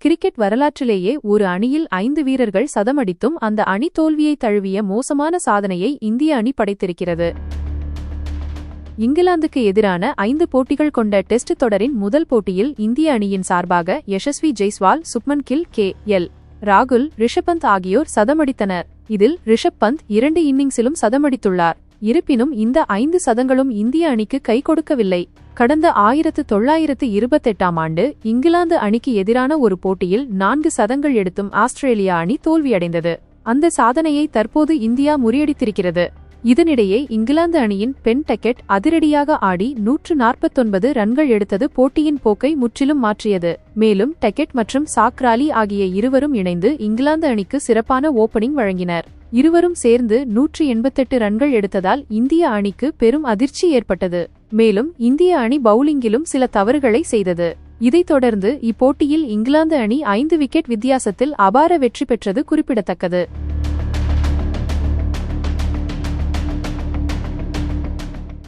Cricket வரலாற்றிலேயே ஒரு அணியில் 5 வீரர்கள் சதமடித்தும் அந்த அணி தோல்வியை தழுவிய மோசமான சாதனையை இந்திய அணி படைத்திருக்கிறது. இங்கிலாந்துக்கு எதிரான 5 போட்டிகள் கொண்ட டெஸ்ட் தொடரின் முதல் போட்டியில் இந்திய அணியின் சார்பாக யசஸ்வி ஜெய்ஸ்வால், சுப்மன் கில், கே.எல். ராகுல், ரிஷப் பந்த் ஆகியோர் சதமடித்தனர். இதில் ரிஷப் பந்த் 2 இன்னிங்ஸிலும் சதமடித்துள்ளார். இருப்பினும் இந்த 5 சதங்களும் இந்திய அணிக்கு கை கொடுக்கவில்லை. கடந்த 1928ஆம் ஆண்டு இங்கிலாந்து அணிக்கு எதிரான ஒரு போட்டியில் 4 சதங்கள் எடுத்தும் ஆஸ்திரேலியா அணி தோல்வியடைந்தது. அந்த சாதனையை தற்போது இந்தியா முறியடித்திருக்கிறது. இதனிடையே இங்கிலாந்து அணியின் பென் டெக்கெட் அதிரடியாக ஆடி 149 ரன்கள் எடுத்தது போட்டியின் போக்கை முற்றிலும் மாற்றியது. மேலும் டெக்கெட் மற்றும் சாக்ராலி ஆகிய இருவரும் இணைந்து இங்கிலாந்து அணிக்கு சிறப்பான ஓபனிங் வழங்கினர். இருவரும் சேர்ந்து 188 ரன்கள் எடுத்ததால் இந்திய அணிக்கு பெரும் அதிர்ச்சி ஏற்பட்டது. மேலும் இந்திய அணி பவுலிங்கிலும் சில தவறுகளை செய்தது. இதைத் தொடர்ந்து இப்போட்டியில் இங்கிலாந்து அணி 5 விக்கெட் வித்தியாசத்தில் அபார வெற்றி பெற்றது குறிப்பிடத்தக்கது.